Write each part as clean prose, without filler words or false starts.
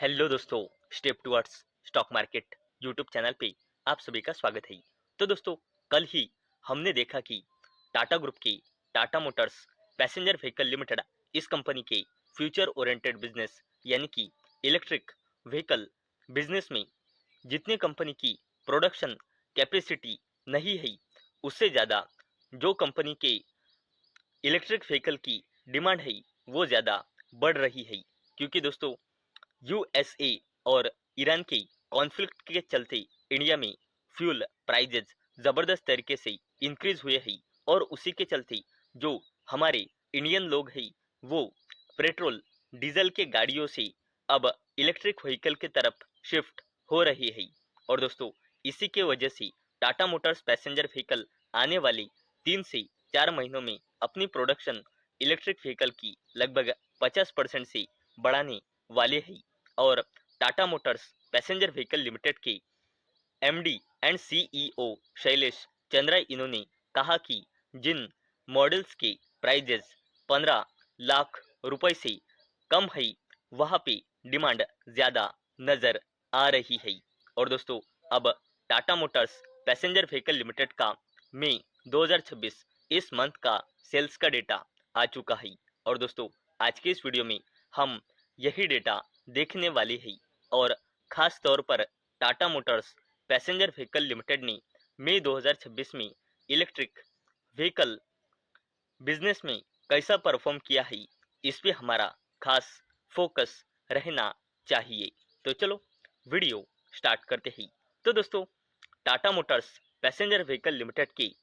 Hello दोस्तों, step towards stock market YouTube channel पे आप सभी का स्वागत है। तो दोस्तों, कल ही हमने देखा कि टाटा ग्रुप के Tata Motors Passenger Vehicle limited इस कंपनी के फ्यूचर ओरिएंटेड बिजनेस यानी कि इलेक्ट्रिक व्हीकल बिजनेस में जितनी कंपनी की प्रोडक्शन कैपेसिटी नहीं है, उससे ज़्यादा जो कंपनी के इलेक्ट्रिक व्हीकल की डिमांड है वो ज़्यादा बढ़ रही है। क्योंकि दोस्तों, यूएसए और ईरान के कॉन्फ्लिक्ट के चलते इंडिया में फ्यूल प्राइजेज जबरदस्त तरीके से इंक्रीज हुए हैं और उसी के चलते जो हमारे इंडियन लोग हैं वो पेट्रोल डीजल के गाड़ियों से अब इलेक्ट्रिक व्हीकल की तरफ शिफ्ट हो रही है। और दोस्तों, इसी के वजह से टाटा मोटर्स पैसेंजर व्हीकल आने वाले 3 से 4 महीनों में अपनी प्रोडक्शन इलेक्ट्रिक व्हीकल की लगभग 50% से बढ़ाने वाले हैं। और Tata Motors Passenger Vehicle Limited के MD and CEO Shailesh Chandra इन्होंने कहा कि जिन मॉडल्स के प्राइजेस 15 लाख रुपए से कम है वहां पे डिमांड ज्यादा नजर आ रही है। और दोस्तों, अब Tata Motors Passenger Vehicle limited का मई 2026 इस मंथ का सेल्स का डेटा आ चुका है। और दोस्तों, आज के इस वीडियो में हम यही डेटा देखने वाले हैं और खास तौर पर Tata Motors Passenger Vehicle limited ने मई 2026 में इलेक्ट्रिक व्हीकल बिजनेस में कैसा परफॉर्म किया है, इस पे हमारा खास फोकस रहना चाहिए। तो चलो वीडियो स्टार्ट करते हैं। तो दोस्तों, Tata Motors Passenger Vehicle limited की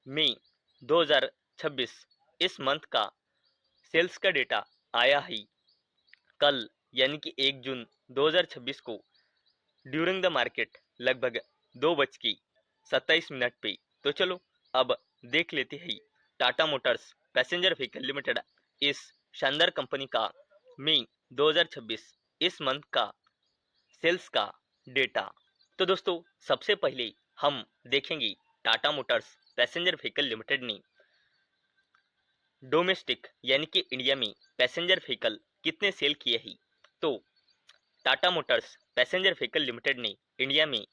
मई 2026 इस मंथ का सेल्स का डेटा आया है कल, यानी कि 1 जून 2026 को ड्यूरिंग द मार्केट लगभग 2:27 पे। तो चलो अब देख लेते हैं Tata Motors Passenger Vehicle limited इस शानदार कंपनी का मई 2026 इस मंथ का सेल्स का डेटा। तो दोस्तों, सबसे पहले हम देखेंगे Tata Motors Passenger Vehicle limited ने डोमेस्टिक यानी कि इंडिया में पैसेंजर व्हीकल कितने सेल किए हैं। तो Tata Motors Passenger Vehicle limited ने इंडिया में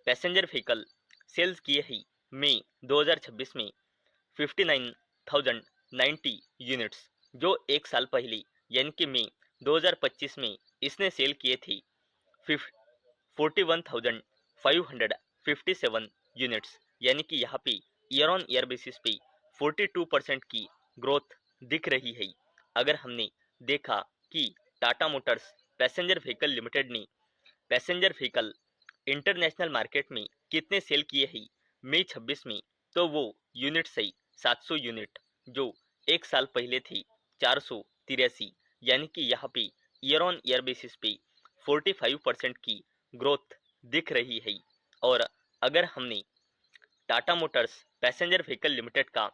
पैसेंजर व्हीकल सेल्स किए हैं मई 2026 में 59,090 यूनिट्स, जो एक साल पहले यानी कि मई 2025 में इसने सेल किए थे 41,557 यूनिट्स, यानी कि यहाँ पे ईयर ऑन ईयर बेसिस पे 42% की ग्रोथ दिख रही है। अगर हमने देखा कि Tata Motors Passenger Vehicle limited ने पैसेंजर व्हीकल इंटरनेशनल मार्केट में कितने सेल किए हैं मई 26 में, तो वो यूनिट है 700 यूनिट, जो एक साल पहले थी 483, यानी कि यहाँ पे ईयर ऑन ईयर बेसिस पे 45% की ग्रोथ दिख रही है। और अगर हमने Tata Motors Passenger Vehicle limited का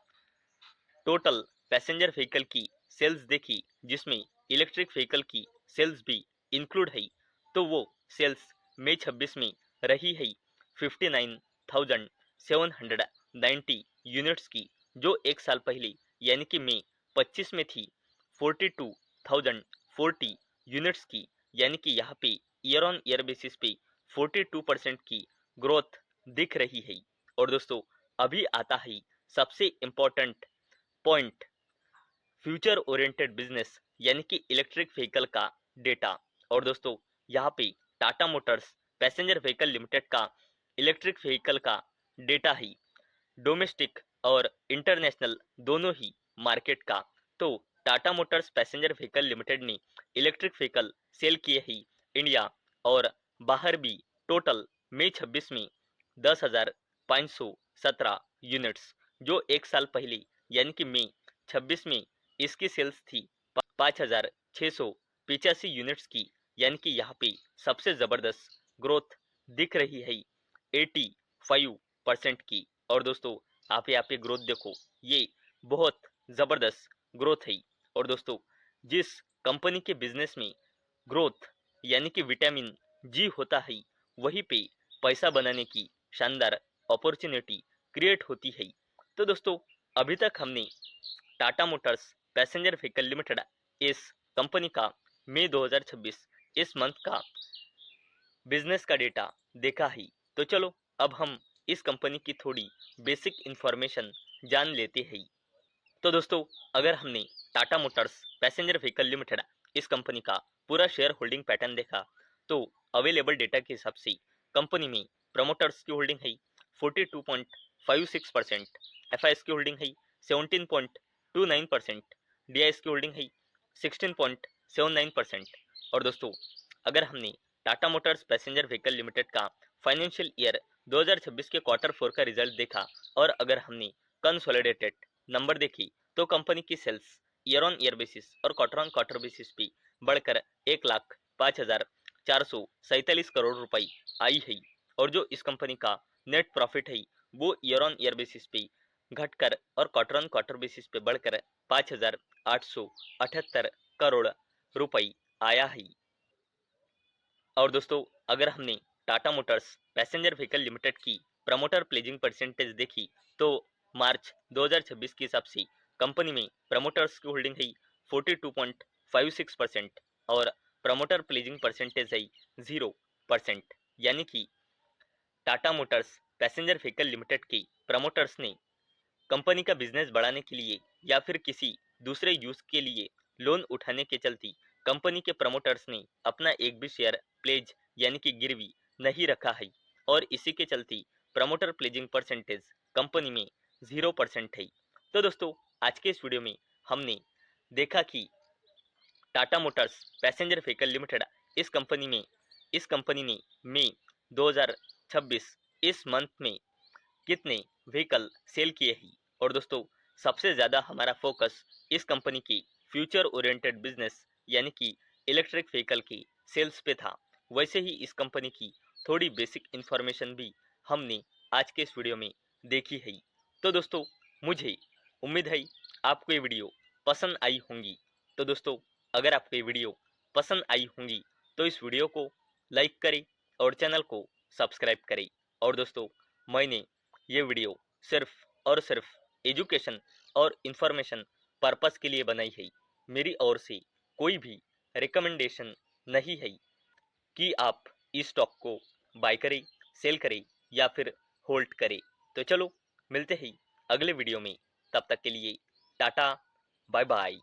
टोटल पैसेंजर व्हीकल की सेल्स देखी, जिसमें इलेक्ट्रिक व्हीकल की सेल्स भी इंक्लूड है, तो वो सेल्स मई 26 में रही है 59,790 यूनिट्स की, जो एक साल पहले यानी कि मई 25 में थी 42,040 यूनिट्स की, यानी कि यहाँ पे ईयर ऑन ईयर बेसिस पे 42% की ग्रोथ दिख रही है। और दोस्तों, अभी आता है सबसे important point, future oriented business यानी कि इलेक्ट्रिक व्हीकल का डेटा। और दोस्तों, यहाँ पे Tata Motors Passenger Vehicle limited का इलेक्ट्रिक व्हीकल का डेटा है डोमेस्टिक और इंटरनेशनल दोनों ही मार्केट का। तो Tata Motors Passenger Vehicle limited ने इलेक्ट्रिक व्हीकल सेल किए ही इंडिया और बाहर भी टोटल मई 26 में 10,517 यूनिट्स, जो एक साल पहले यानी कि मई 26 में इसकी सेल्स थी 5,685 यूनिट्स की, यानी कि यहाँ पे सबसे जबरदस्त ग्रोथ दिख रही है 85% की। और दोस्तों, आप यहाँ पे ग्रोथ देखो, ये बहुत जबरदस्त ग्रोथ है। और दोस्तों, जिस कंपनी के बिजनेस में ग्रोथ यानी कि विटामिन जी होता है, वहीं पे पैसा बनाने की शानदार अपॉर्चुनिटी क्रिएट होती है। तो दोस्तों, अभी तक हमने Tata Motors Passenger Vehicle limited इस कंपनी का मई 2026 इस मंथ का बिजनेस का डेटा देखा ही, तो चलो अब हम इस कंपनी की थोड़ी बेसिक इंफॉर्मेशन जान लेते हैं। तो दोस्तों, अगर हमने Tata Motors Passenger Vehicle limited इस कंपनी का पूरा शेयर होल्डिंग पैटर्न देखा, तो अवेलेबल डेटा के हिसाब से कंपनी में प्रमोटर्स की होल्डिंग है 42.56%, एफआईएस की होल्डिंग है 17.29%, डीआईएस की होल्डिंग है 16.79%। और दोस्तों, अगर हमने Tata Motors Passenger Vehicle limited का फाइनेंशियल ईयर 2026 के क्वार्टर 4 का रिजल्ट देखा, और अगर हमने कंसोलिडेटेड नंबर देखी, तो कंपनी की sales year on year basis और क्वार्टर ऑन क्वार्टर बेसिस पे बढ़कर 1,05,447 करोड़ रुपए आई है। और जो इस कंपनी का नेट प्रॉफिट है वो ईयर ऑन ईयर बेसिस पे घटकर और क्वार्टर ऑन क्वार्टर बेसिस पे बढ़कर 5,878 करोड़ रुपए आया है। और दोस्तों, अगर हमने Tata Motors Passenger Vehicle limited की प्रमोटर प्लेजिंग परसेंटेज देखी, तो मार्च 2026 के हिसाब से कंपनी में प्रमोटर्स की होल्डिंग है 42.56% और प्रमोटर प्लेजिंग परसेंटेज है 0%। यानी कि Tata Motors Passenger Vehicle Limited के प्रमोटर्स ने कंपनी का बिजनेस बढ़ाने के लिए या फिर किसी दूसरे यूज के लिए लोन उठाने के चलते कंपनी के प्रमोटर्स ने अपना एक भी शेयर प्लेज यानी कि गिरवी नहीं रखा है, और इसी के चलते प्रमोटर प्लेजिंग परसेंटेज कंपनी में 0% है। तो दोस्तों, आज के इस वीडियो में हमने देखा कि Tata Motors Passenger Vehicle limited इस कंपनी ने मई 2026 इस मंथ में कितने व्हीकल सेल किए हैं। और दोस्तों, सबसे ज़्यादा हमारा फोकस इस कंपनी की फ्यूचर ओरिएंटेड बिजनेस यानी कि इलेक्ट्रिक व्हीकल की सेल्स पे था। वैसे ही इस कंपनी की थोड़ी बेसिक इंफॉर्मेशन भी हमने आज के इस वीडियो में देखी है। तो दोस्तों, मुझे उम्मीद है आपको ये वीडियो पसंद आई होंगी। तो दोस्तों, अगर आपको ये वीडियो पसंद आई होंगी तो इस वीडियो को लाइक करें और चैनल को सब्सक्राइब करें। और दोस्तों, मैंने ये वीडियो सिर्फ और सिर्फ एजुकेशन और इंफॉर्मेशन पर्पस के लिए बनाई है। मेरी ओर से कोई भी रिकमेंडेशन नहीं है कि आप इस स्टॉक को बाय करें, सेल करें या फिर होल्ड करें। तो चलो मिलते हैं अगले वीडियो में, तब तक के लिए टाटा, बाय बाय।